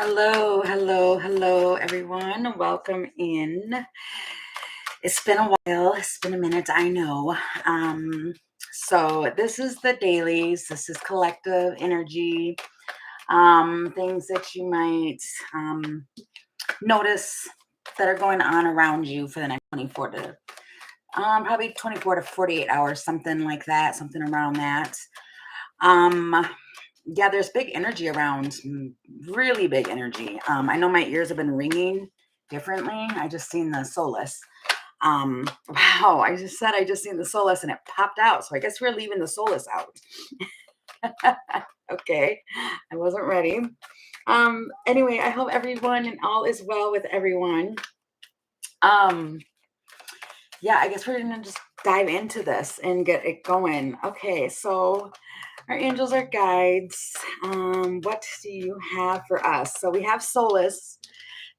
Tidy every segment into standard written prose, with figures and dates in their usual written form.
Hello, hello, hello, everyone. Welcome in. It's been a while. It's been a minute, I know. So this is the dailies. This is collective energy. Things that you might notice that are going on around you for the next 24 to probably 24 to 48 hours, something like that, something around that. Yeah, there's big energy around, really big energy. I know my ears have been ringing differently. I just seen the solace. Wow, I just said I just seen the solace and it popped out. So I guess we're leaving the solace out. Okay, I wasn't ready. Anyway, I hope everyone and all is well with everyone. Um, yeah, I guess we're gonna just dive into this and get it going. Okay, so our angels are guides. What do you have for us? So we have solace.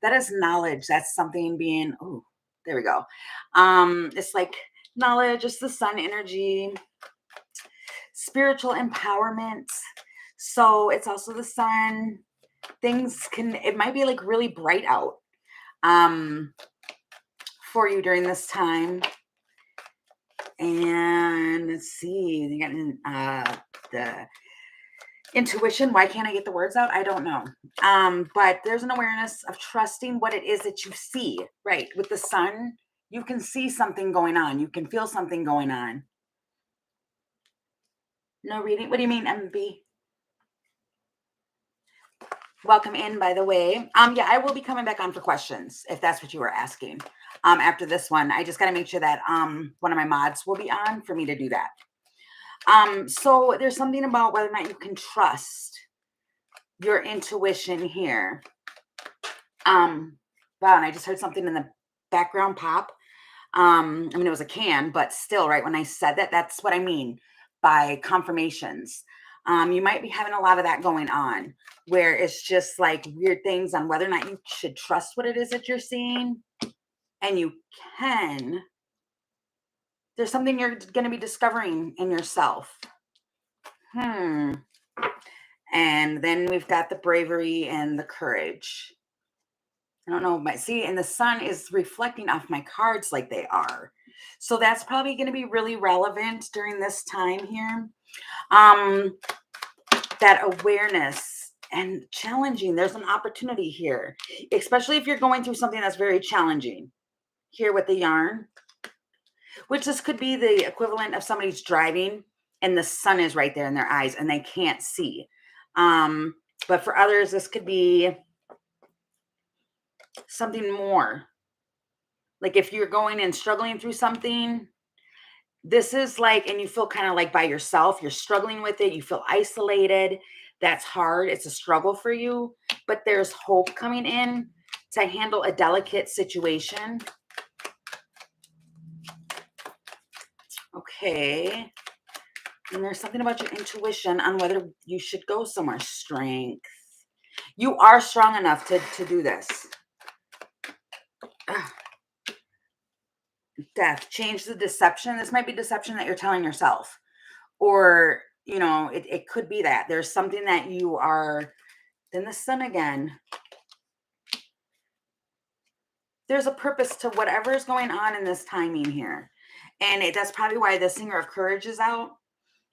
That is knowledge. That's something being, oh, there we go. It's like knowledge, it's the sun energy, spiritual empowerment. So it's also the sun. Things can, it might be like really bright out for you during this time. And let's see, you got the intuition. Why can't I get the words out? I don't know. But there's an awareness of trusting what it is that you see, right? With the sun, you can see something going on. You can feel something going on. No reading. What do you mean, MB? Welcome in, by the way. Yeah, I will be coming back on for questions if that's what you were asking. After this one, I just got to make sure that one of my mods will be on for me to do that. So there's something about whether or not you can trust your intuition here. Wow, and I just heard something in the background pop. I mean, it was a can, but still, right, when I said that, that's what I mean by confirmations. You might be having a lot of that going on where it's just like weird things on whether or not you should trust what it is that you're seeing. And you can. There's something you're going to be discovering in yourself. And then we've got the bravery and the courage. I don't know, but see, and the sun is reflecting off my cards like they are. So that's probably going to be really relevant during this time here. That awareness and challenging. There's an opportunity here, especially if you're going through something that's very challenging. Here with the yarn, which this could be the equivalent of somebody's driving and the sun is right there in their eyes and they can't see. But for others, this could be something more. Like if you're going and struggling through something, this is like, and you feel kind of like by yourself, you're struggling with it, you feel isolated. That's hard. It's a struggle for you, but there's hope coming in to handle a delicate situation. Okay. And there's something about your intuition on whether you should go somewhere. Strength. You are strong enough to do this. Death. Change the deception. This might be deception that you're telling yourself. Or, you know, it could be that. There's something that you are... Then the sun again. There's a purpose to whatever is going on in this timing here. And that's probably why the Singer of Courage is out.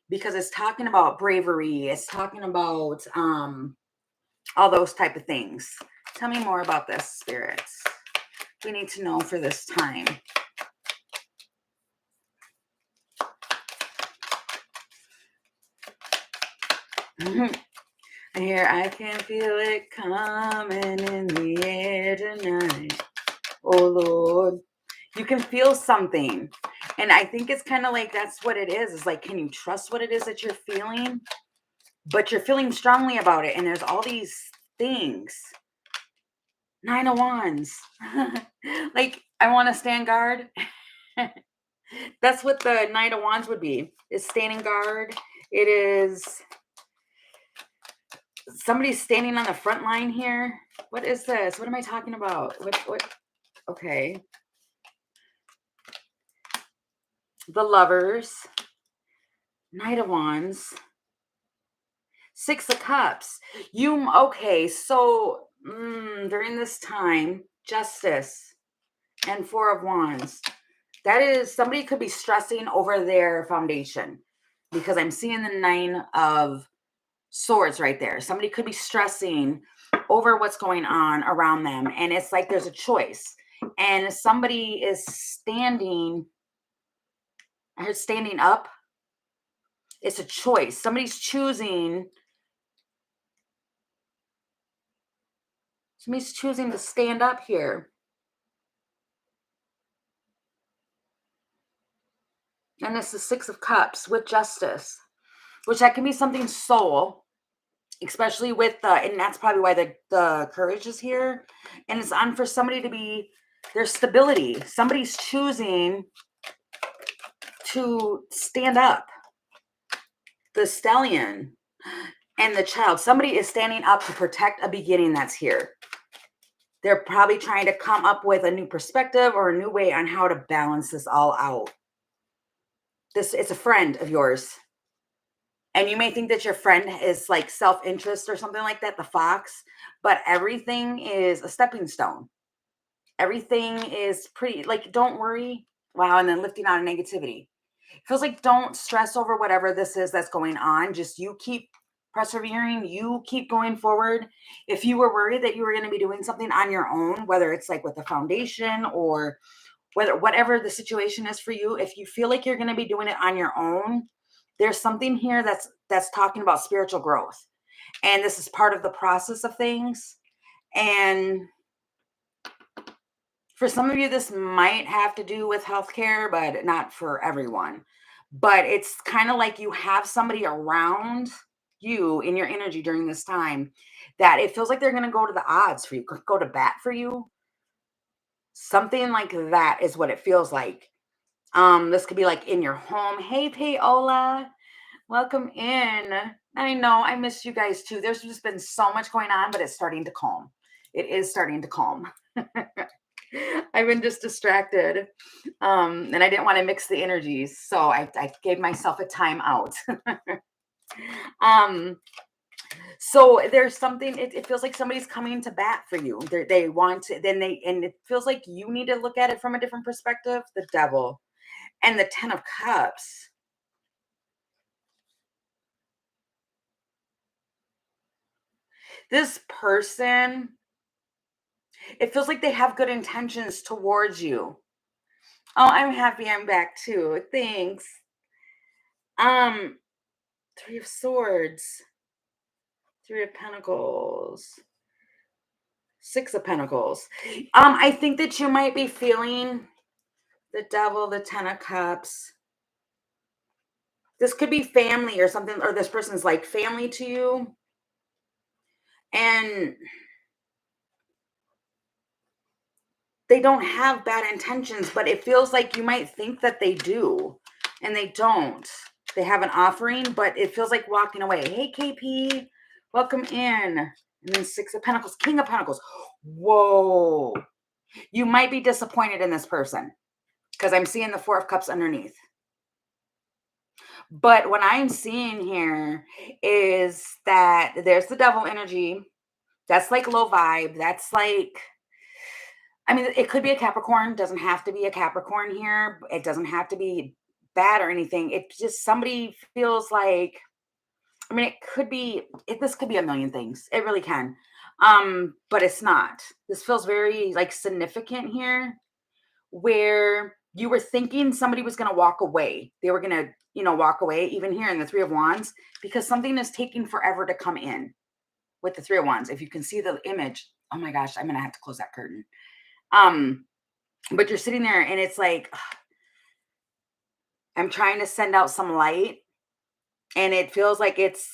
Because it's talking about bravery. It's talking about all those type of things. Tell me more about this, spirits. We need to know for this time. Here, I can feel it coming in the air tonight. Oh, Lord. You can feel something. And I think it's kind of like that's what it is. It's like, can you trust what it is that you're feeling? But you're feeling strongly about it. And there's all these things. 9 of Wands. Like, I want to stand guard. That's what the Knight of Wands would be. Is standing guard. It is... Somebody's standing on the front line here. What is this? What am I talking about? What? Okay. The Lovers. Knight of Wands. 6 of Cups. Okay, so During this time, Justice and Four of Wands. That is, somebody could be stressing over their foundation because I'm seeing the Nine of Swords right there. Somebody could be stressing over what's going on around them. And it's like there's a choice. And somebody is standing, I heard standing up. It's a choice. Somebody's choosing. Somebody's choosing to stand up here. And it's the Six of Cups with Justice, which that can be something soul, especially with the, and that's probably why the courage is here. And it's on for somebody to be, there's stability. Somebody's choosing to stand up. The Stallion and the Child. Somebody is standing up to protect a beginning that's here. They're probably trying to come up with a new perspective or a new way on how to balance this all out. It's a friend of yours. And you may think that your friend is like self-interest or something like that, the fox, but everything is a stepping stone. Everything is pretty, like, don't worry. Wow. And then lifting out of negativity. It feels like don't stress over whatever this is that's going on. Just you keep persevering. You keep going forward. If you were worried that you were going to be doing something on your own, whether it's like with a foundation or whatever the situation is for you, if you feel like you're going to be doing it on your own, there's something here that's talking about spiritual growth. And this is part of the process of things. And for some of you, this might have to do with healthcare, but not for everyone. But it's kind of like you have somebody around you in your energy during this time that it feels like they're going to go to the odds for you, go to bat for you. Something like that is what it feels like. This could be like in your home. Hey, Paola, welcome in. I know I missed you guys too. There's just been so much going on, but it's starting to calm. It is starting to calm. I've been just distracted. And I didn't want to mix the energies. So I gave myself a time out. So there's something, it feels like somebody's coming to bat for you. They want to, and it feels like you need to look at it from a different perspective. The Devil and the Ten of Cups. This person, it feels like they have good intentions towards you. Oh, I'm happy I'm back too. Thanks. Um, Three of Swords, Three of Pentacles, Six of Pentacles. I think that you might be feeling the Devil, the Ten of Cups. This could be family or something, or this person's like family to you. And they don't have bad intentions, but it feels like you might think that they do, and they don't. They have an offering, but it feels like walking away. Hey, KP, welcome in. And then Six of Pentacles, King of Pentacles. Whoa. You might be disappointed in this person because I'm seeing the Four of Cups underneath. But what I'm seeing here is that there's the Devil energy. That's like low vibe. That's like, I mean, it could be a Capricorn. Doesn't have to be a Capricorn here. It doesn't have to be bad or anything. It just, somebody feels like, I mean, it could be, this could be a million things. It really can. But it's not. This feels very like significant here, where you were thinking somebody was going to walk away. They were going to, walk away, even here in the Three of Wands, because something is taking forever to come in with the Three of Wands. If you can see the image, oh my gosh, I'm going to have to close that curtain. But you're sitting there and it's like, I'm trying to send out some light, and it feels like it's,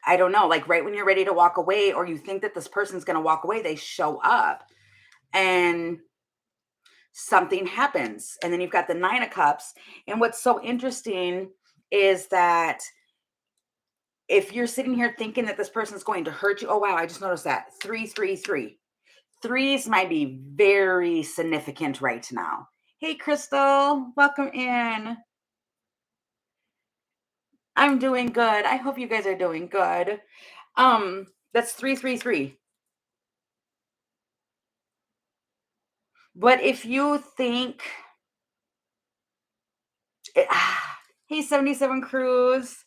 I don't know, like right when you're ready to walk away, or you think that this person's going to walk away, they show up and something happens. And then you've got the Nine of Cups. And what's so interesting is that if you're sitting here thinking that this person's going to hurt you, oh wow, I just noticed that. 333. Threes might be very significant right now. Hey, Crystal, welcome in. I'm doing good. I hope you guys are doing good. That's 333. But if you think, eh, hey, 77 Cruise,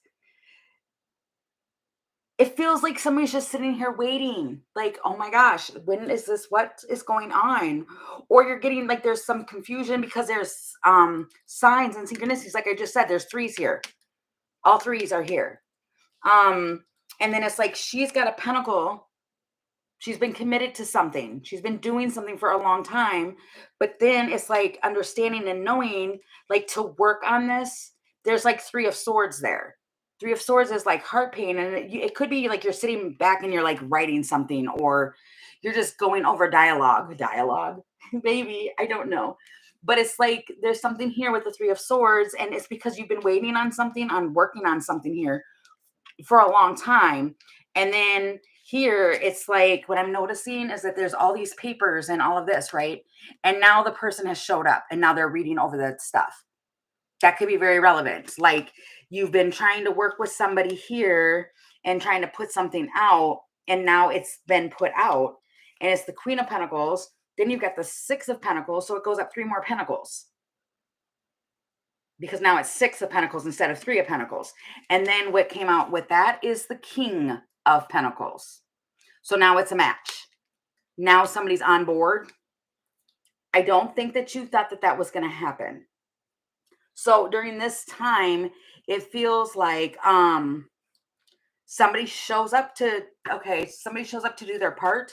it feels like somebody's just sitting here waiting. Like, oh my gosh, when is this? What is going on? Or you're getting like there's some confusion because there's signs and synchronicities. Like I just said, there's threes here. All threes are here. Um, and then it's like she's got a pentacle. She's been committed to something. She's been doing something for a long time. But then it's like understanding and knowing, like to work on this, there's like three of swords there. Three of swords is like heart pain. And it could be like you're sitting back and you're like writing something, or you're just going over dialogue, maybe. I don't know. But it's like there's something here with the three of swords. And it's because you've been waiting on something, on working on something here for a long time. And then here it's like what I'm noticing is that there's all these papers and all of this, right? And now the person has showed up and now they're reading over that stuff. That could be very relevant. Like you've been trying to work with somebody here and trying to put something out, and now it's been put out, and it's the Queen of Pentacles. Then you've got the Six of Pentacles, so it goes up three more pentacles, because now it's Six of Pentacles instead of Three of Pentacles. And then what came out with that is the King of Pentacles. So now it's a match. Now somebody's on board. I don't think that you thought that that was going to happen. So during this time, it feels like somebody shows up to do their part.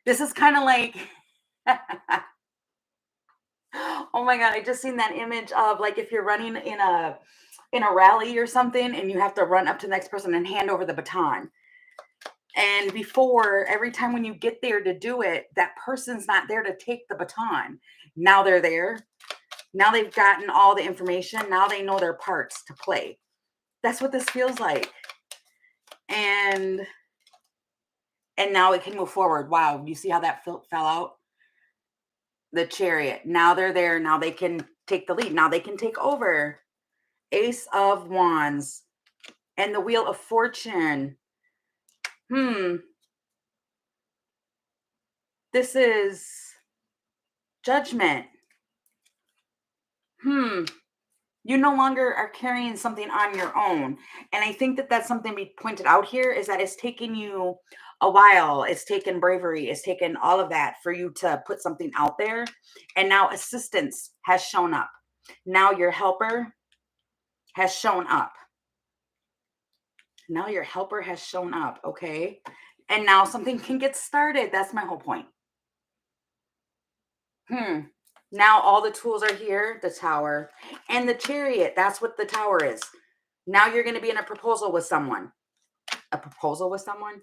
This is kind of like oh my god, I just seen that image of like if you're running in a rally or something and you have to run up to the next person and hand over the baton. And before, every time when you get there to do it, that person's not there to take the baton. Now they're there. Now they've gotten all the information. Now they know their parts to play. That's what this feels like. And now it can move forward. Wow, you see how that fell out? The Chariot. Now they're there. Now they can take the lead. Now they can take over. Ace of Wands and the Wheel of Fortune. This is Judgment. You no longer are carrying something on your own. And I think that that's something we pointed out here, is that it's taken you a while. It's taken bravery. It's taken all of that for you to put something out there. And now assistance has shown up. Now your helper has shown up. Now your helper has shown up. Okay. And now something can get started. That's my whole point. Now all the tools are here, the Tower and the Chariot. That's what the Tower is. Now you're going to be in a proposal with someone. A proposal with someone?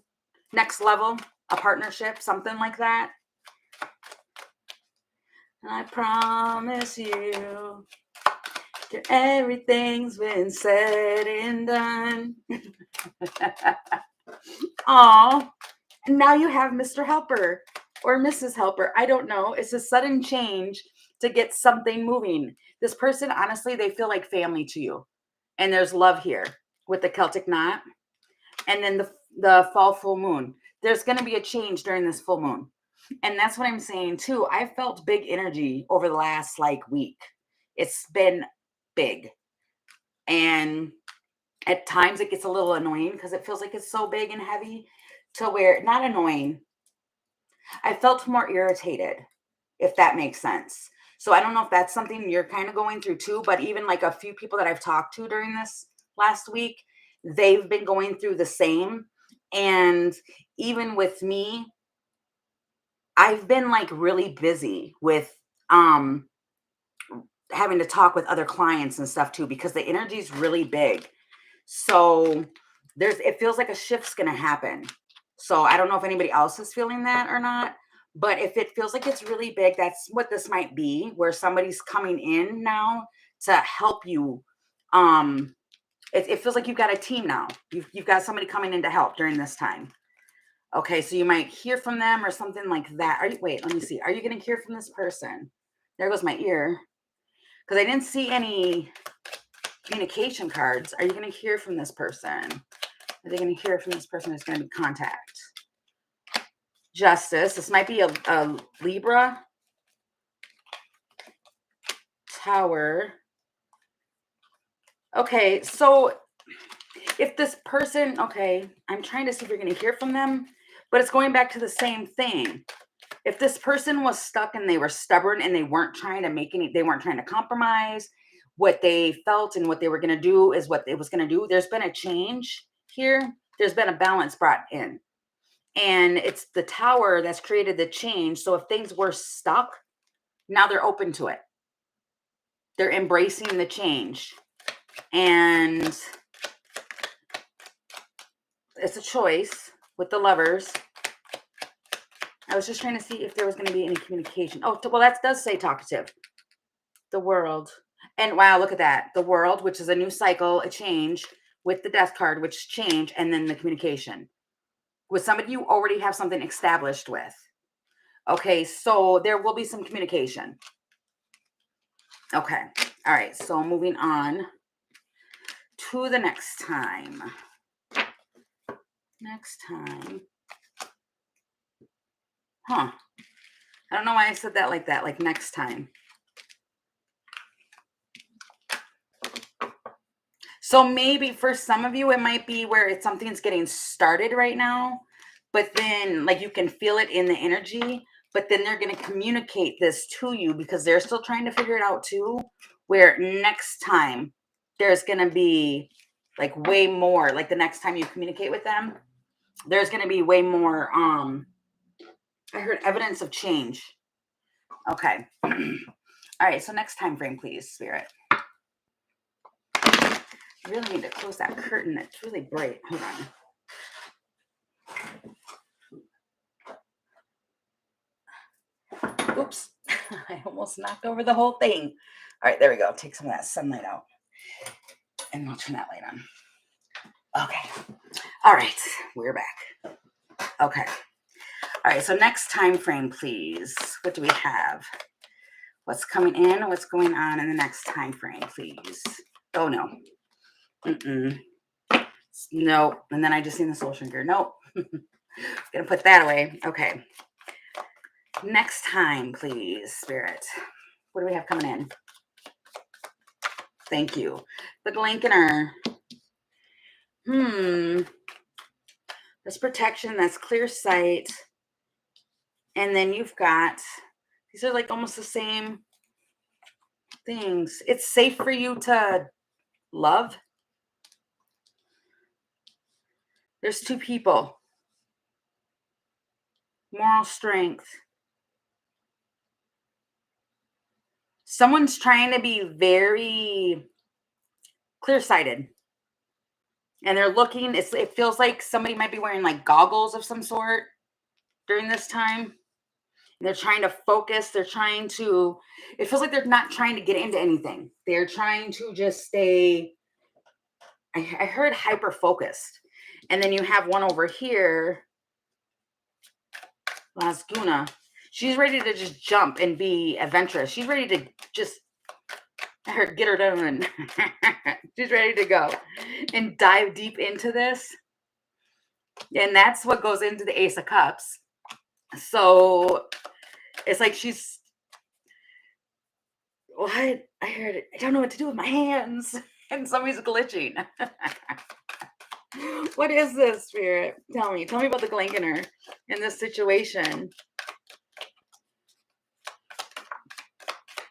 Next level, a partnership, something like that. I promise you that everything's been said and done. Oh, and now you have Mr. Helper or Mrs. Helper. I don't know. It's a sudden change to get something moving. This person, honestly, they feel like family to you. And there's love here with the Celtic knot. And then the fall full moon. There's going to be a change during this full moon. And that's what I'm saying too. I felt big energy over the last week. It's been big. And at times it gets a little annoying because it feels like it's so big and heavy, to where, not annoying, I felt more irritated, if that makes sense. So I don't know if that's something you're kind of going through too, but even like a few people that I've talked to during this last week, they've been going through the same. And even with me, I've been like really busy with having to talk with other clients and stuff too, because the energy is really big. So it feels like a shift's going to happen. So I don't know if anybody else is feeling that or not, but if it feels like it's really big, that's what this might be, where somebody's coming in now to help you. It feels like you've got a team now. You've got somebody coming in to help during this time. Okay, so you might hear from them or something like that. Wait, let me see. Are you going to hear from this person? There goes my ear. Because I didn't see any communication cards. Are you going to hear from this person? Are they going to hear from this person who's going to be contact? Justice. This might be a Libra. Tower. Okay, so if this person, okay, I'm trying to see if you're going to hear from them, but it's going back to the same thing. If this person was stuck and they were stubborn and they weren't trying to they weren't trying to compromise, what they felt and what they were going to do is what it was going to do. There's been a change here. There's been a balance brought in. And it's the Tower that's created the change. So if things were stuck, now they're open to it. They're embracing the change. And it's a choice with the Lovers. I was just trying to see if there was going to be any communication. Oh, well, that does say talkative. The World. And wow, look at that. The World, which is a new cycle, a change, with the Death card, which change, and then the communication. With somebody you already have something established with. Okay, so there will be some communication. Okay. All right. So moving on to the next time. Next time. Huh. I don't know why I said that, like next time. So maybe for some of you, it might be where something's getting started right now, but then like you can feel it in the energy, but then they're going to communicate this to you because they're still trying to figure it out too, where next time there's going to be like way more, like the next time you communicate with them, there's going to be way more, I heard evidence of change. Okay. All right. So next time frame, please, Spirit. I really need to close that curtain. It's really bright. Hold on. Oops. I almost knocked over the whole thing. All right, there we go. Take some of that sunlight out. And we'll turn that light on. Okay. All right. We're back. Okay. All right. So next time frame, please. What do we have? What's coming in? What's going on in the next time frame, please? Oh, no. Nope. And then I just seen the soul shrinker. Nope. Gonna put that away. Okay. Next time, please, Spirit. What do we have coming in? Thank you. The Glankener. That's protection. That's clear sight. And then you've got, these are like almost the same things. It's safe for you to love. There's two people. Moral strength. Someone's trying to be very clear-sighted. And they're looking, it feels like somebody might be wearing like goggles of some sort during this time. And they're trying to focus. They're trying to, it feels like they're not trying to get into anything. They're trying to just stay, I heard hyper-focused. And then you have one over here, Lasguna. She's ready to just jump and be adventurous. She's ready to just get her done. She's ready to go and dive deep into this. And that's what goes into the Ace of Cups. So it's like she's, what? I heard it. I don't know what to do with my hands. And somebody's glitching. What is this, Spirit? Tell me about the Glankener in this situation.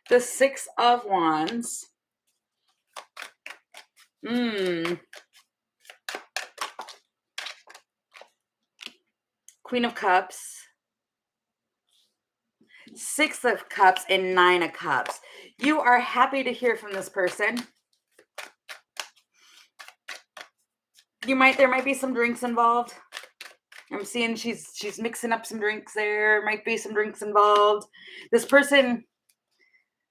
The Six of Wands. Queen of Cups. Six of Cups and Nine of Cups. You are happy to hear from this person. There might be some drinks involved. I'm seeing she's mixing up some drinks there. Might be some drinks involved. This person,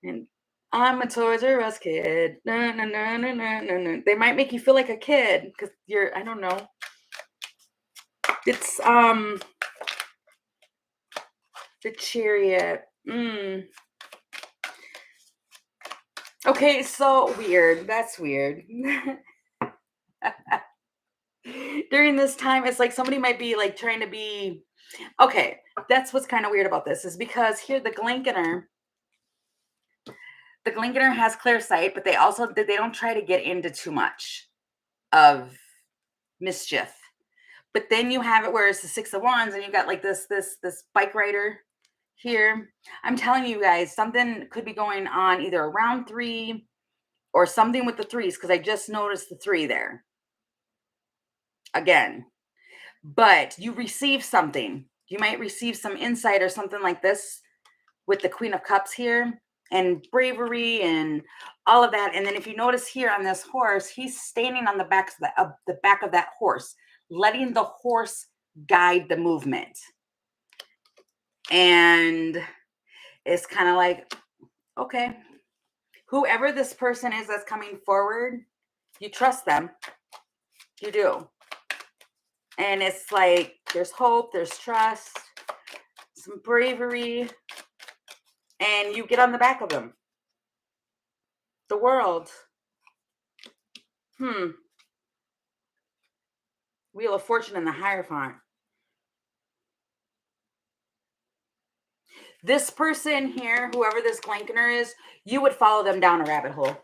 and I'm a Toys R Us kid. No, no, no, no, no, no, no. They might make you feel like a kid because you're, I don't know. It's the Chariot. Okay, so weird. That's weird. During this time, it's like somebody might be like trying to be, okay, that's what's kind of weird about this is because here the Glankener, The Glinkener has clear sight, but they don't try to get into too much of mischief. But then you have it where it's the 6 of Wands, and you got like this bike rider here. I'm telling you guys, something could be going on either around 3 or something with the threes, because I just noticed the 3 there again. But you receive something. You might receive some insight or something like this with the Queen of Cups here, and bravery and all of that. And then if you notice here on this horse, he's standing on the back of that horse, letting the horse guide the movement. And it's kind of like, okay, whoever this person is that's coming forward, you trust them. You do. And it's like there's hope, there's trust, some bravery, and you get on the back of them. The World. Wheel of Fortune in the Hierophant. This person here, whoever this Glinkener is, you would follow them down a rabbit hole.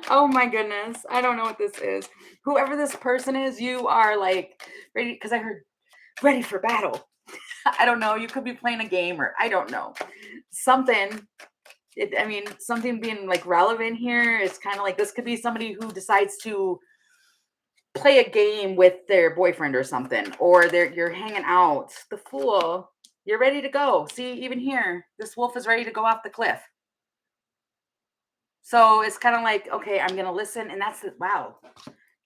Oh my goodness. I don't know what this is. Whoever this person is, you are like ready, because I heard ready for battle. I don't know. You could be playing a game, or I don't know. Something. Something being like relevant here. It's kind of like this could be somebody who decides to play a game with their boyfriend or something, or you're hanging out. The Fool. You're ready to go. See, even here, this wolf is ready to go off the cliff. So it's kind of like, okay, I'm gonna listen, and that's it. Wow.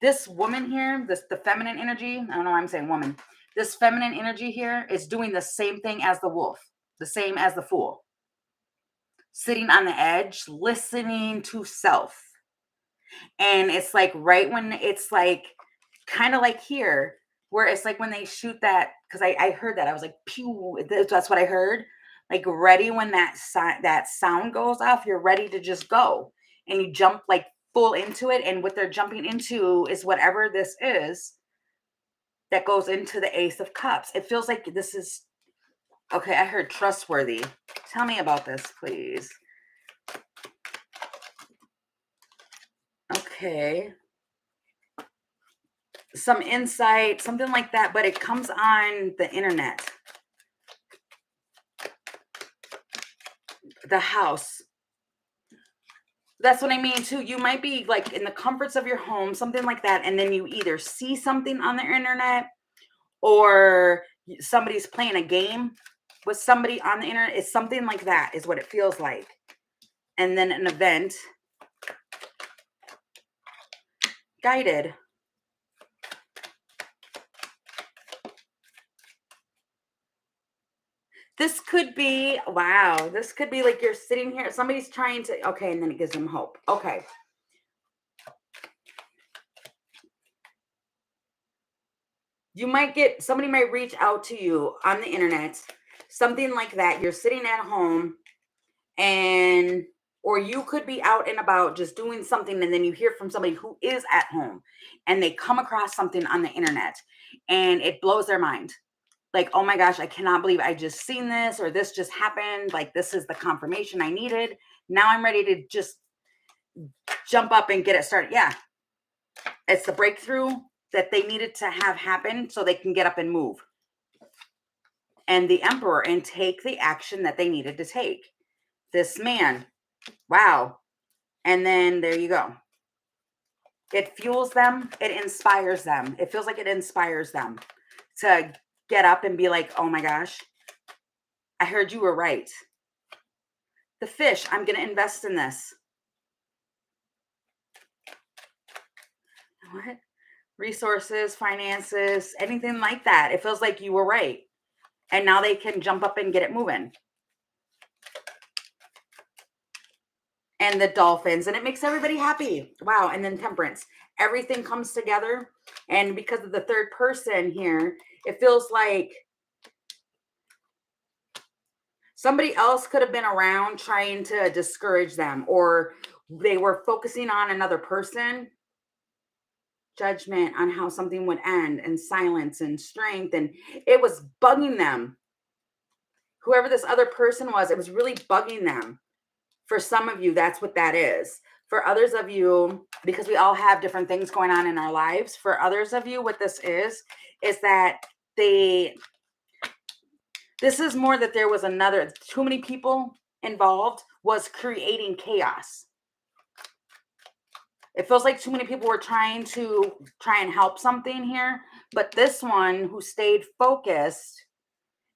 This woman here, the feminine energy. I don't know why I'm saying woman. This feminine energy here is doing the same thing as the wolf, the same as the Fool. Sitting on the edge, listening to self. And it's like right when it's like kind of like here, where it's like when they shoot that, because I heard that, I was like, pew, that's what I heard. Like ready when that sound goes off, you're ready to just go, and you jump like full into it. And what they're jumping into is whatever this is that goes into the Ace of Cups. It feels like this is okay. I heard trustworthy. Tell me about this, please. Okay. Some insight, something like that, but it comes on the internet. The House. That's what I mean too. You might be like in the comforts of your home, something like that, and then you either see something on the internet, or somebody's playing a game with somebody on the internet. It's something like that is what it feels like. And then an event. Guided. This could be, wow, this could be like you're sitting here, somebody's trying to, okay, and then it gives them hope. Okay. You might get, somebody might reach out to you on the internet, something like that. You're sitting at home, and, or you could be out and about just doing something, and then you hear from somebody who is at home, and they come across something on the internet, and it blows their mind. Like, oh my gosh, I cannot believe I just seen this, or this just happened. Like, this is the confirmation I needed. Now I'm ready to just jump up and get it started. Yeah. It's the breakthrough that they needed to have happen so they can get up and move. And the Emperor, and take the action that they needed to take. This man. Wow. And then there you go. It fuels them. It inspires them. It feels like it inspires them to get up and be like, oh my gosh, I heard you were right. The Fish, I'm going to invest in this. What? Resources, finances, anything like that. It feels like you were right. And now they can jump up and get it moving. And the Dolphins, and it makes everybody happy. Wow. And then Temperance. Everything comes together. And because of the third person here, it feels like somebody else could have been around trying to discourage them, or they were focusing on another person. Judgment on how something would end, and silence and strength. And it was bugging them. whoever this other person was, it was really bugging them. For some of you, that's what that is. For others of you, because we all have different things going on in our lives, for others of you, what this is that this is more that there was too many people involved was creating chaos. It feels like too many people were trying and help something here, but this one who stayed focused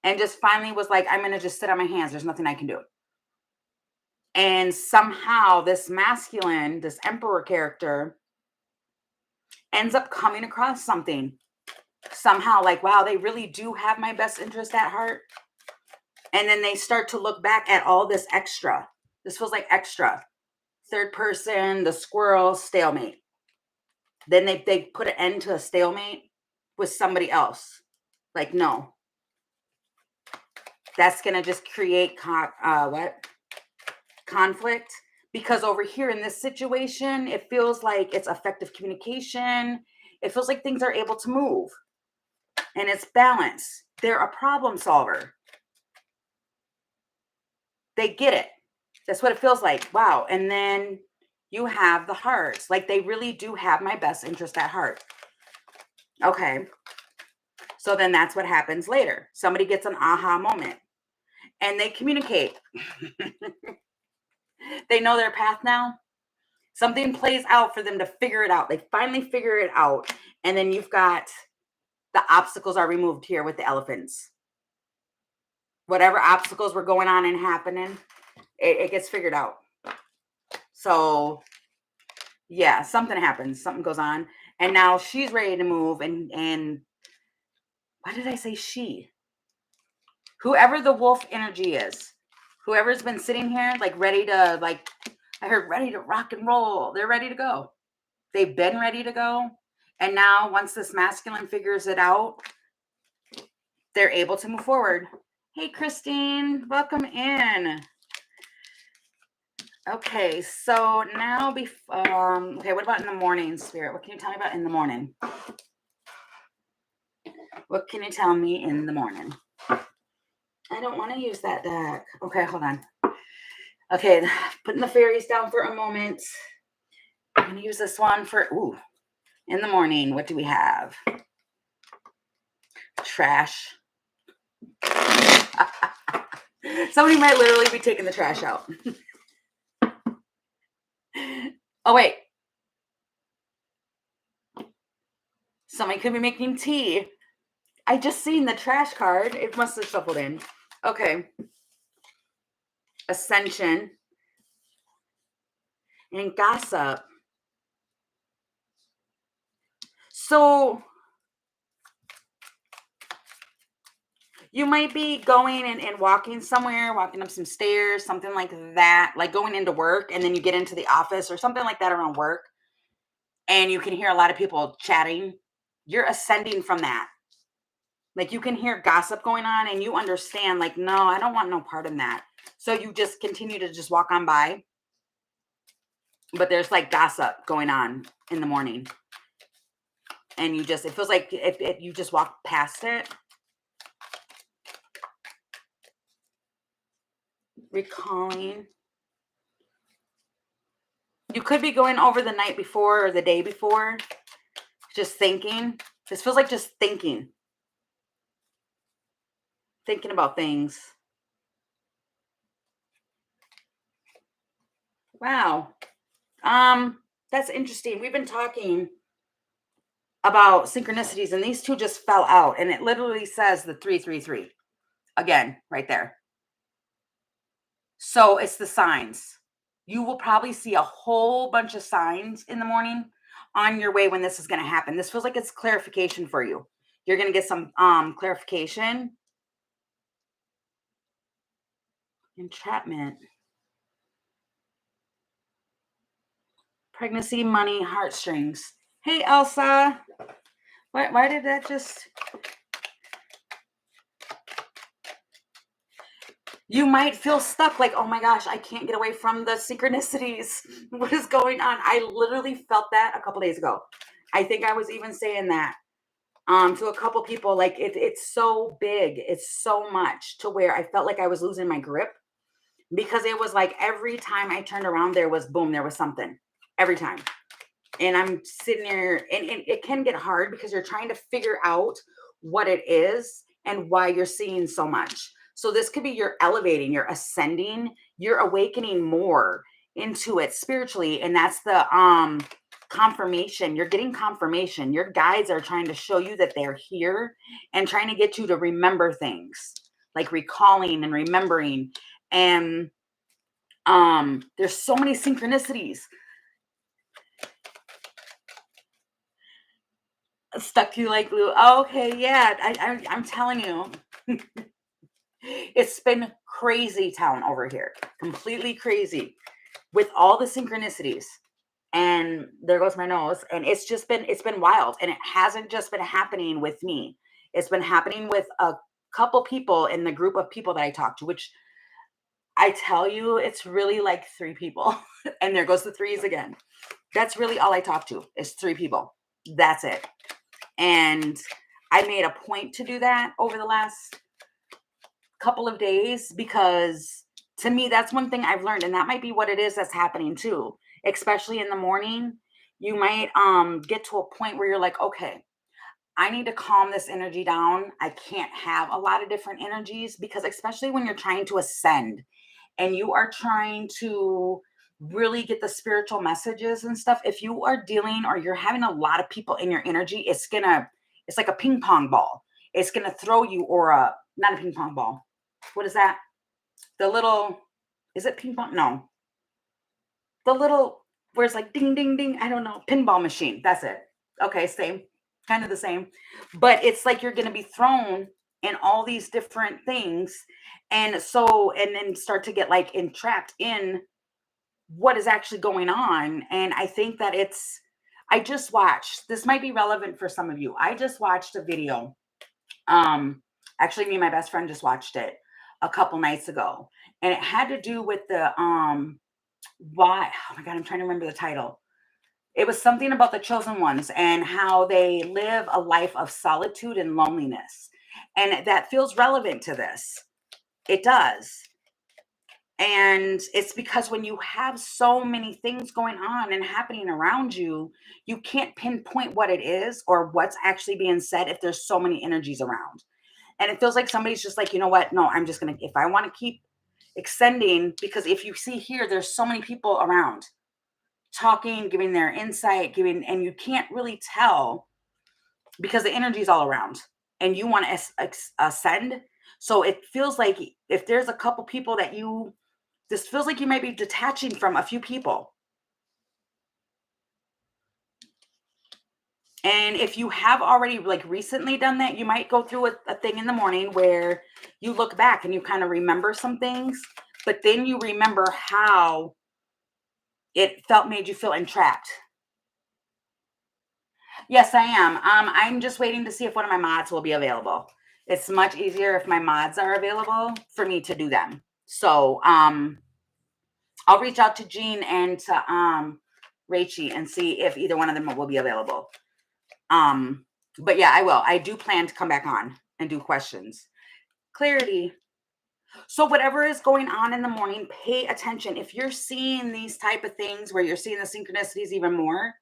and just finally was like, I'm going to just sit on my hands. There's nothing I can do. And somehow this masculine, this emperor character ends up coming across something. Somehow like, wow, they really do have my best interest at heart. And then they start to look back at all this extra. This feels like extra. Third person, the squirrel, stalemate. Then they put an end to a stalemate with somebody else. Like, no. That's going to just create conflict. Because over here in this situation, it feels like it's effective communication. It feels like things are able to move. And it's balance. They're a problem solver. They get it. That's what it feels like. Wow. And then you have the hearts. Like they really do have my best interest at heart. Okay. So then that's what happens later. Somebody gets an aha moment and they communicate. They know their path now. Something plays out for them to figure it out. They finally figure it out. And then you've got the obstacles are removed here with the elephants. Whatever obstacles were going on and happening, it gets figured out. So yeah, something happens. Something goes on. And now she's ready to move. And why did I say she? Whoever the wolf energy is, whoever's been sitting here, like ready to, like, I heard ready to rock and roll. They're ready to go. They've been ready to go. And now once this masculine figures it out, they're able to move forward. Hey, Christine, welcome in. Okay, so now, okay, what about in the morning, Spirit? What can you tell me about in the morning? What can you tell me in the morning? I don't want to use that deck. Okay, hold on. Okay, putting the fairies down for a moment. I'm going to use this one for, in the morning. What do we have? Trash. Somebody might literally be taking the trash out. Oh, wait. Somebody could be making tea. I just seen the trash card. It must have shuffled in. Okay. Ascension. And gossip. So you might be going and walking somewhere, walking up some stairs, something like that, like going into work, and then you get into the office or something like that around work, and you can hear a lot of people chatting. You're ascending from that. Like you can hear gossip going on and you understand, like, no, I don't want no part in that. So you just continue to just walk on by. But there's like gossip going on in the morning. And it feels like if you just walk past it. Recalling. You could be going over the night before or the day before. Just thinking. This feels like just thinking. Thinking about things. Wow. That's interesting. We've been talking about synchronicities and these two just fell out and it literally says the 333 again right there. So it's the signs. You will probably see a whole bunch of signs in the morning on your way when this is going to happen. This feels like it's clarification for you. You're going to get some clarification. Entrapment. Pregnancy, money, heartstrings. Hey, Elsa. Why did that just... You might feel stuck like, oh my gosh, I can't get away from the synchronicities. What is going on? I literally felt that a couple days ago. I think I was even saying that. To a couple people, like it's so big, it's so much to where I felt like I was losing my grip because it was like every time I turned around, there was boom, there was something every time. And I'm sitting there, and it can get hard because you're trying to figure out what it is and why you're seeing so much. So this could be you're elevating, you're ascending, you're awakening more into it spiritually, and that's the confirmation. You're getting confirmation. Your guides are trying to show you that they're here and trying to get you to remember things, like recalling and remembering. And there's so many synchronicities. Stuck to you like glue. Oh, okay, yeah. I'm telling you, it's been crazy town over here. Completely crazy with all the synchronicities. And there goes my nose. And it's been wild. And it hasn't just been happening with me. It's been happening with a couple people in the group of people that I talk to, which I tell you, it's really like three people. And there goes the threes again. That's really all I talk to is three people. That's it. And I made a point to do that over the last couple of days because to me, that's one thing I've learned. And that might be what it is that's happening too, especially in the morning. You might get to a point where you're like, okay, I need to calm this energy down. I can't have a lot of different energies because, especially when you're trying to ascend and you are trying to really get the spiritual messages and stuff, if you are dealing or you're having a lot of people in your energy, it's like a ping pong ball. It's gonna throw you, or a not a ping pong ball. What is that? The little, is it ping pong? No. The little where it's like ding ding ding. I don't know. Pinball machine. That's it. Okay, same. Kind of the same. But it's like you're gonna be thrown in all these different things. And then start to get like entrapped in what is actually going on. And I think that I just watched, this might be relevant for some of you. I just watched a video. Um, Actually, me and my best friend just watched it a couple nights ago. And it had to do with the why, oh my God, I'm trying to remember the title. It was something about the chosen ones and how they live a life of solitude and loneliness. And that feels relevant to this. It does. And it's because when you have so many things going on and happening around you, you can't pinpoint what it is or what's actually being said if there's so many energies around. And it feels like somebody's just like, you know what? No, I'm just going to, if I want to keep extending, because if you see here, there's so many people around talking, giving their insight, and you can't really tell because the energy is all around and you want to ascend. So it feels like if there's a couple people that this feels like you might be detaching from a few people. And if you have already like recently done that, you might go through a thing in the morning where you look back and you kind of remember some things, but then you remember how it made you feel entrapped. Yes, I am. I'm just waiting to see if one of my mods will be available. It's much easier if my mods are available for me to do them. So I'll reach out to Jean and to Rachie and see if either one of them will be available. But yeah, I will. I do plan to come back on and do questions. Clarity. So whatever is going on in the morning, pay attention. If you're seeing these type of things where you're seeing the synchronicities even more,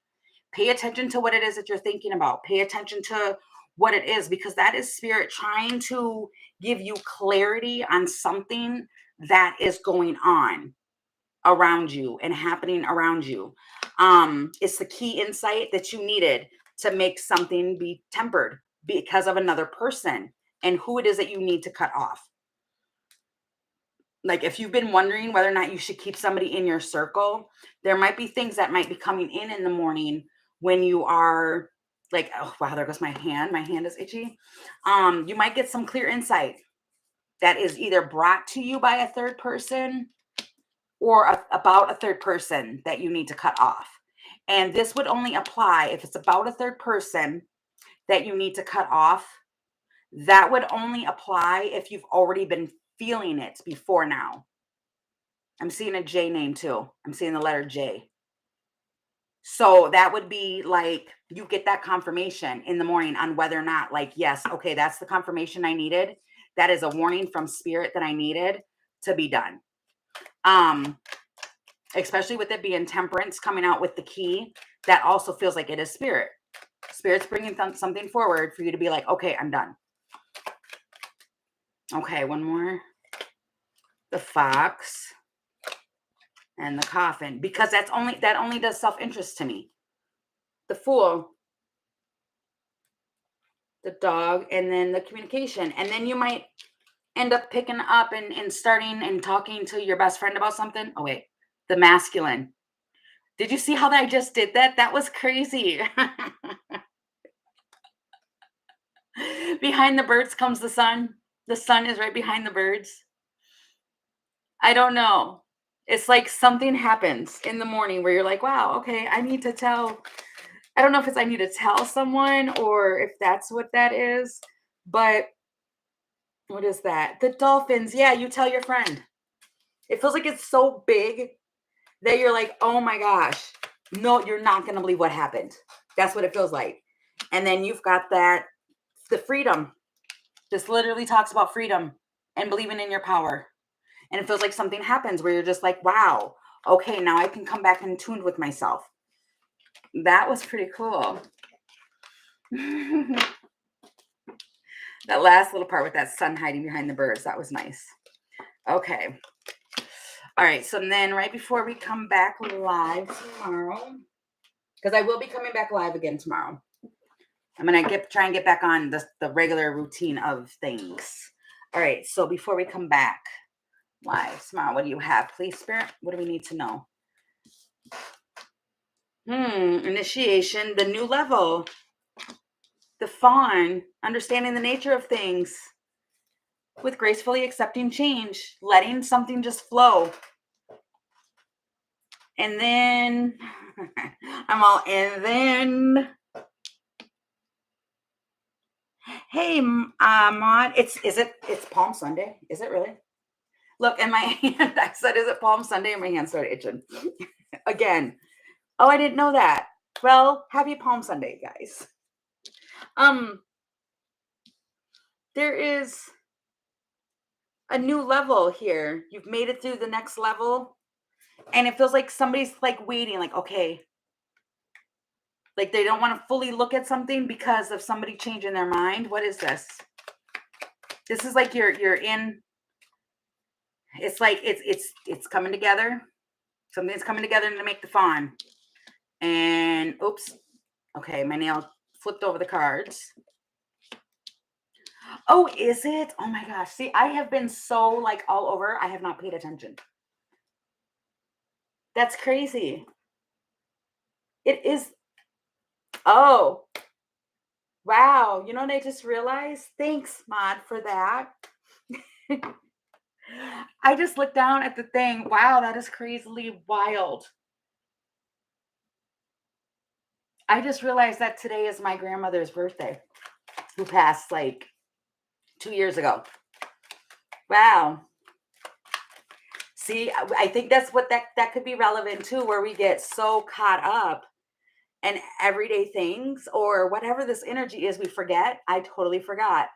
pay attention to what it is that you're thinking about. Pay attention to what it is, because that is spirit trying to give you clarity on something that is going on around you and happening around you. It's the key insight that you needed to make something be tempered because of another person and who it is that you need to cut off. Like if you've been wondering whether or not you should keep somebody in your circle, there might be things that might be coming in the morning when you are like, oh wow, there goes my hand. My hand is itchy. You might get some clear insight that is either brought to you by a third person or about a third person that you need to cut off. And this would only apply if it's about a third person that you need to cut off. That would only apply if you've already been feeling it before now. I'm seeing a J name too. I'm seeing the letter J. So that would be like, you get that confirmation in the morning on whether or not, like, yes, okay, that's the confirmation I needed. That is a warning from spirit that I needed to be done. Especially with it being temperance coming out with the key, that also feels like it is spirit. Spirit's bringing something forward for you to be like, okay, I'm done. Okay, one more. The fox and the coffin, because that only does self-interest to me. The fool, the dog, and then the communication. And then you might end up picking up and starting and talking to your best friend about something. Oh, wait, the masculine. Did you see how I just did that? That was crazy. Behind the birds comes the sun. The sun is right behind the birds. I don't know. It's like something happens in the morning where you're like, wow, okay, I need to tell. I don't know if it's I need to tell someone or if that's what that is, but what is that? The dolphins. Yeah, you tell your friend. It feels like it's so big that you're like, oh my gosh, no, you're not going to believe what happened. That's what it feels like. And then you've got that, the freedom. This literally talks about freedom and believing in your power. And it feels like something happens where you're just like, wow, okay, now I can come back in tune with myself. That was pretty cool. That last little part with that sun hiding behind the birds, that was nice. Okay. All right, so then right before we come back live tomorrow, because I will be coming back live again tomorrow. I'm going to try and get back on the regular routine of things. All right, so before we come back live tomorrow, what do you have, please, Spirit? What do we need to know? Initiation, the new level, the fawn, understanding the nature of things with gracefully accepting change, letting something just flow. And then and then, hey, Maud, it's Palm Sunday. Is it really? Look, in my hand, I said, is it Palm Sunday? And my hand started itching again. Oh, I didn't know that. Well, happy Palm Sunday, guys. There is a new level here. You've made it through the next level. And it feels like somebody's like waiting, like, okay. Like they don't want to fully look at something because of somebody changing their mind. What is this? This is like you're in. It's like it's coming together. Something's coming together to make the fawn. And oops. Okay, my nail flipped over the cards. Oh, is it? Oh my gosh. See, I have been so like all over. I have not paid attention. That's crazy. It is. Oh, wow. You know what I just realized? Thanks, Maud, for that. I just looked down at the thing. Wow, that is crazily wild. I just realized that today is my grandmother's birthday, who passed like 2 years ago. Wow. See, I think that's what that could be relevant too, where we get so caught up in everyday things or whatever this energy is, we forget. I totally forgot.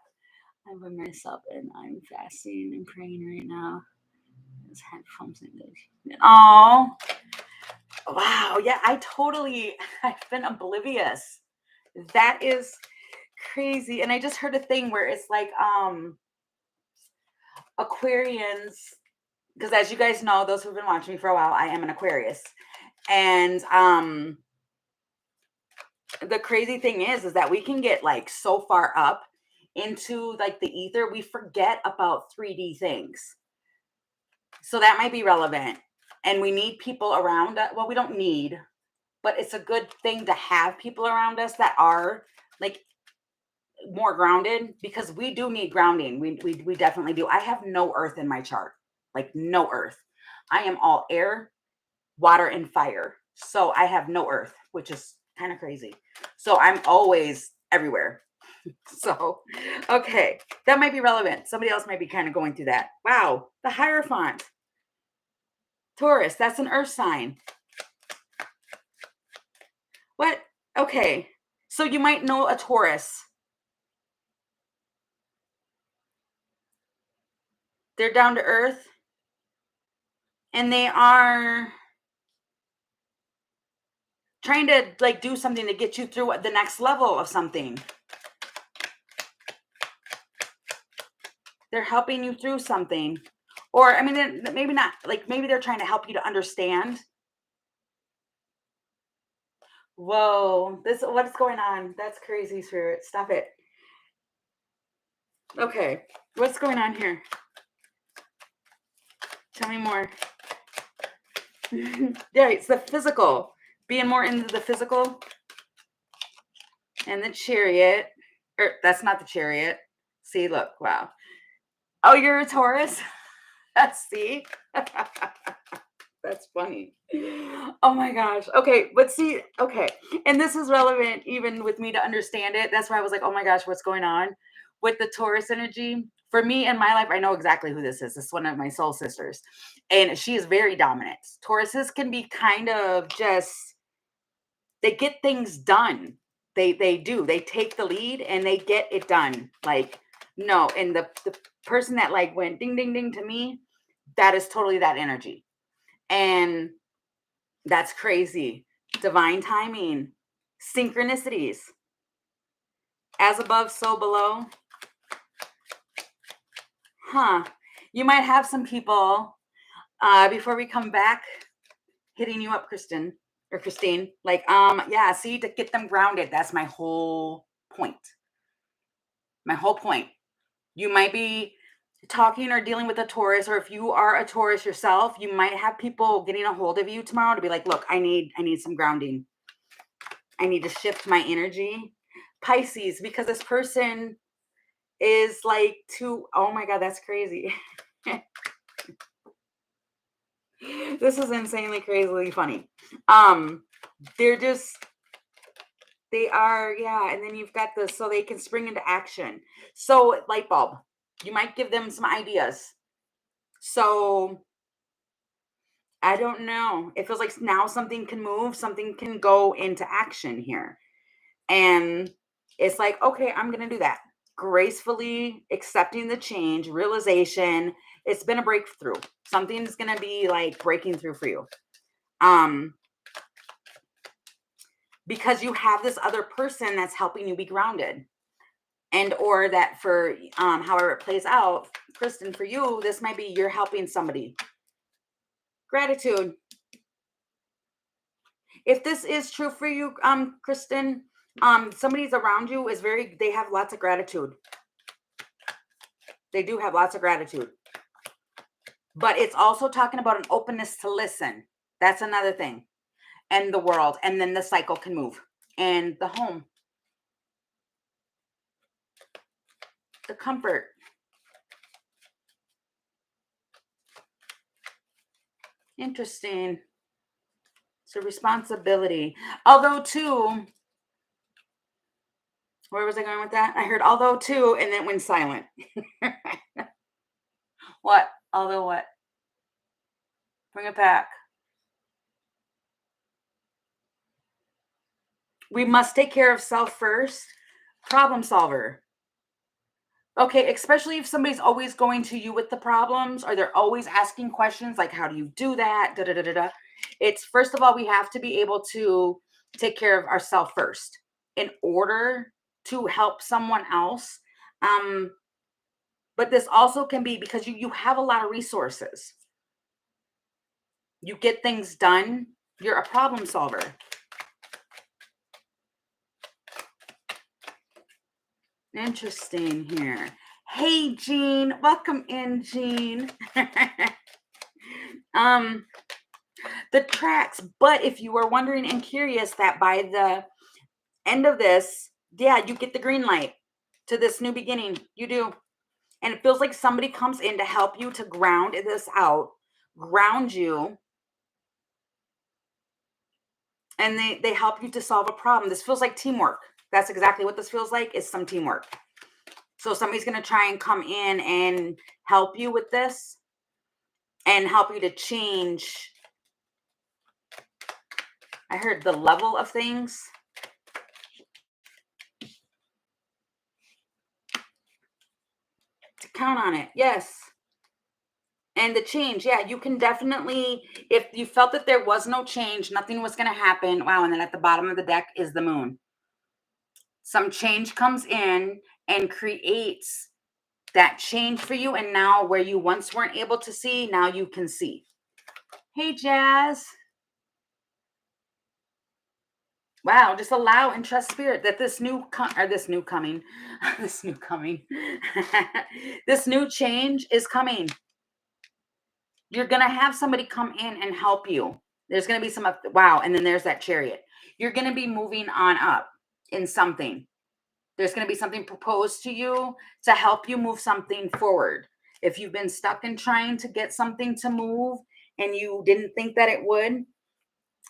I put myself in. I'm fasting and praying right now. This headphones in this. Oh, wow. Yeah, I've been oblivious. That is crazy. And I just heard a thing where it's like Aquarians, because as you guys know, those who've been watching me for a while, I am an Aquarius. And the crazy thing is that we can get like so far up into like the ether, we forget about 3D things. So that might be relevant. And we need people around us. Well, we don't need, but it's a good thing to have people around us that are like more grounded, because we do need grounding. We definitely do. I have no earth in my chart, like no earth. I am all air, water, and fire. So I have no earth, which is kind of crazy. So I'm always everywhere. So, okay, that might be relevant. Somebody else might be kind of going through that. Wow, the Hierophant. Taurus, that's an earth sign. Okay. So you might know a Taurus. They're down to earth and they are trying to like do something to get you through the next level of something. They're helping you through something. Or I mean, maybe not, like maybe they're trying to help you to understand. Whoa, this what's going on? That's crazy, spirit. Stop it. Okay, what's going on here? Tell me more. Yeah, it's the physical. Being more into the physical. And the chariot. That's not the chariot. See, look, wow. Oh, you're a Taurus? See? That's funny. Oh my gosh. Okay, but see, okay. And this is relevant even with me to understand it. That's why I was like, oh my gosh, what's going on with the Taurus energy? For me in my life, I know exactly who this is. This is one of my soul sisters. And she is very dominant. Tauruses can be kind of just, they get things done. They do. They take the lead and they get it done. Like, no, and the person that like went ding ding ding to me, that is totally that energy. And that's crazy. Divine timing, synchronicities. As above, so below. Huh. You might have some people, before we come back, hitting you up, Kristen or Christine. Like, yeah, see, to get them grounded. That's my whole point. My whole point. You might be talking or dealing with a Taurus, or if you are a Taurus yourself, you might have people getting a hold of you tomorrow to be like, look, I need some grounding. I need to shift my energy. Pisces, because this person is like too, oh my God, that's crazy. This is insanely crazily funny. They're just, they are, yeah. And then you've got this, so they can spring into action. So light bulb, you might give them some ideas. So I don't know. It feels like now something can move, something can go into action here. And it's like, okay, I'm going to do that. Gracefully accepting the change, realization. It's been a breakthrough. Something's going to be like breaking through for you. Because you have this other person that's helping you be grounded. And or that for however it plays out, Kristen, for you, this might be you're helping somebody. Gratitude. If this is true for you, Kristen, somebody's around you is very, they have lots of gratitude. They do have lots of gratitude. But it's also talking about an openness to listen. That's another thing. And the world. And then the cycle can move. And the home. The comfort. Interesting. So responsibility. Although too, where was I going with that? I heard although too, and then it went silent. What? Although what? Bring it back. We must take care of self first. Problem solver. Okay, especially if somebody's always going to you with the problems or they're always asking questions like, how do you do that? Da, da, da, da, da. It's first of all, we have to be able to take care of ourselves first in order to help someone else. But this also can be because you have a lot of resources. You get things done. You're a problem solver. Interesting here. Hey, Jean. Welcome in, Jean. The tracks. But if you were wondering and curious that by the end of this, yeah, you get the green light to this new beginning. You do. And it feels like somebody comes in to help you to ground this out, ground you. And they help you to solve a problem. This feels like teamwork. That's exactly what this feels like, is some teamwork. So somebody's going to try and come in and help you with this and help you to change. I heard the level of things. count on it. Yes. And the change, yeah, you can definitely, if you felt that there was no change, nothing was going to happen. Wow. And then at the bottom of the deck is the moon. Some change comes in and creates that change for you. And now where you once weren't able to see, now you can see. Hey, Jazz. Wow, just allow and trust spirit that this new this new coming, this new coming, this new change is coming. You're going to have somebody come in and help you. There's going to be some, wow. And then there's that chariot. You're going to be moving on up in something. There's going to be something proposed to you to help you move something forward. If you've been stuck in trying to get something to move and you didn't think that it would,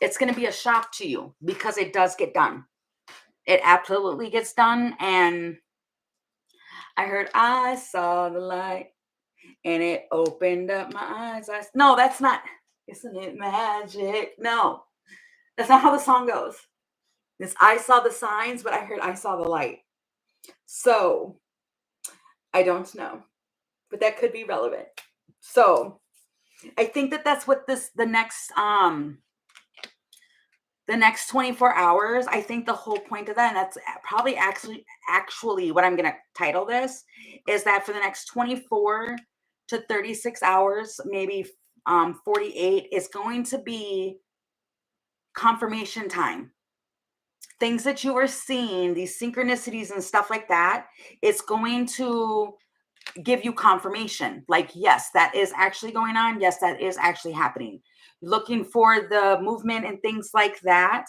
it's going to be a shock to you because it does get done. It absolutely gets done. And I heard, I saw the light and it opened up my eyes. No, that's not. Isn't it magic? No, that's not how the song goes. It's I saw the signs, but I heard I saw the light. So I don't know, but that could be relevant. So I think that that's what the next 24 hours, I think the whole point of that, and that's probably actually what I'm going to title this, is that for the next 24 to 36 hours, maybe 48, is going to be confirmation time. Things that you are seeing, these synchronicities and stuff like that, it's going to give you confirmation. Like, yes, that is actually going on. Yes, that is actually happening. Looking for the movement and things like that.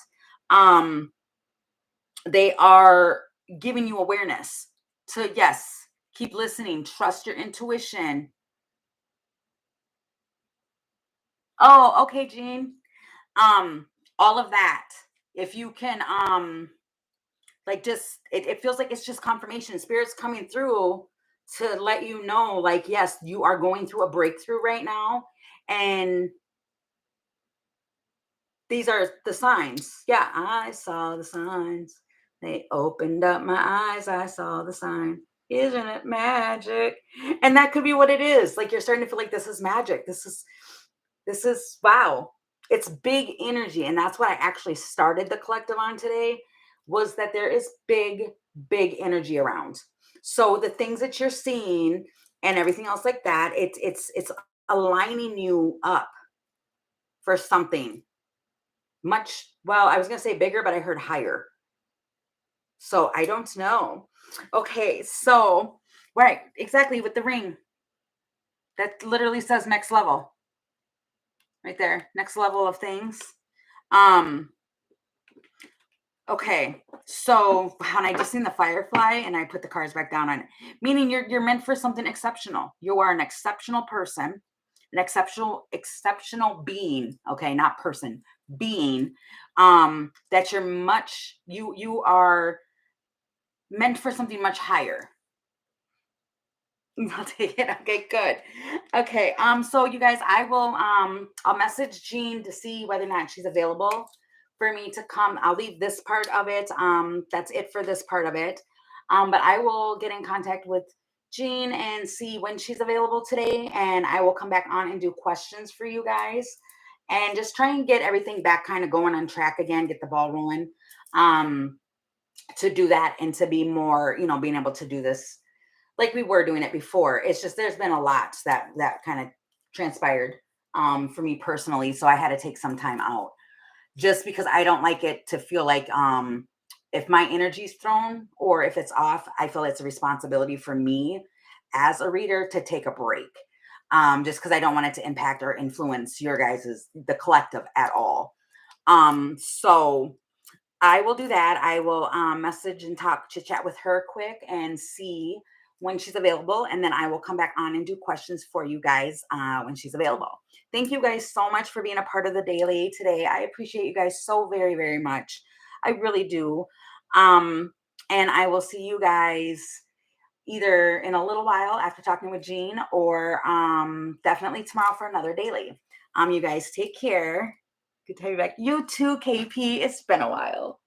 They are giving you awareness to, yes, keep listening, trust your intuition. Oh, okay, Jean. All of that. If you can, like, just, it feels like it's just confirmation. Spirit's coming through to let you know, like, yes, you are going through a breakthrough right now. And these are the signs. Yeah, I saw the signs. They opened up my eyes. I saw the sign. Isn't it magic? And that could be what it is. Like, you're starting to feel like this is magic. This is wow. It's big energy. And that's what I actually started the collective on today, was that there is big, big energy around. So the things that you're seeing and everything else like that, it's aligning you up for something much, well, I was going to say bigger, but I heard higher. So I don't know. Okay, so right, exactly, with the ring. That literally says next level. Right there. Next level of things. Okay, so when I just seen the firefly and I put the cards back down on it, meaning you're meant for something exceptional. You are an exceptional person, an exceptional being. Okay, not person, being. That you are meant for something much higher. I'll take it. Okay, good. Okay. So you guys, I'll message Jean to see whether or not she's available for me to come. I'll leave this part of it. That's it for this part of it. But I will get in contact with Jean and see when she's available today, and I will come back on and do questions for you guys and just try and get everything back kind of going on track again, get the ball rolling. To do that and to be more, being able to do this like we were doing it before. It's just there's been a lot that kind of transpired for me personally, so I had to take some time out just because I don't like it to feel like if my energy's thrown or if it's off, I feel it's a responsibility for me as a reader to take a break. Just because I don't want it to impact or influence your guys's the collective at all. So I will do that. I will message and chit chat with her quick and see when she's available. And then I will come back on and do questions for you guys when she's available. Thank you guys so much for being a part of the daily today. I appreciate you guys so very, very much. I really do. And I will see you guys either in a little while after talking with Jean or definitely tomorrow for another daily. You guys take care. Good to have you back. You too, KP. It's been a while.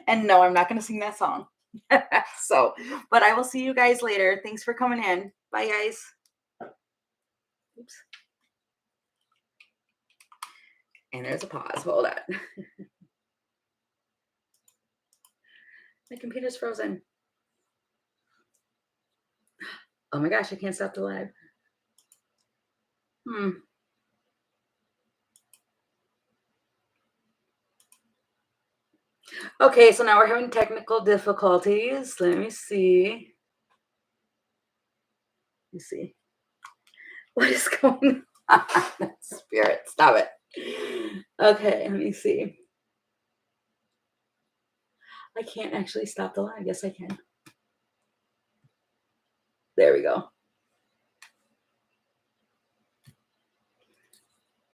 And no, I'm not going to sing that song. So, but I will see you guys later. Thanks for coming in. Bye, guys. Oops. And there's a pause. Hold on. My computer's frozen. Oh my gosh, I can't stop the live. Okay, so now we're having technical difficulties. Let me see. Let me see. What is going on? Spirit, stop it. Okay, let me see. I can't actually stop the live. Yes, I can. There we go.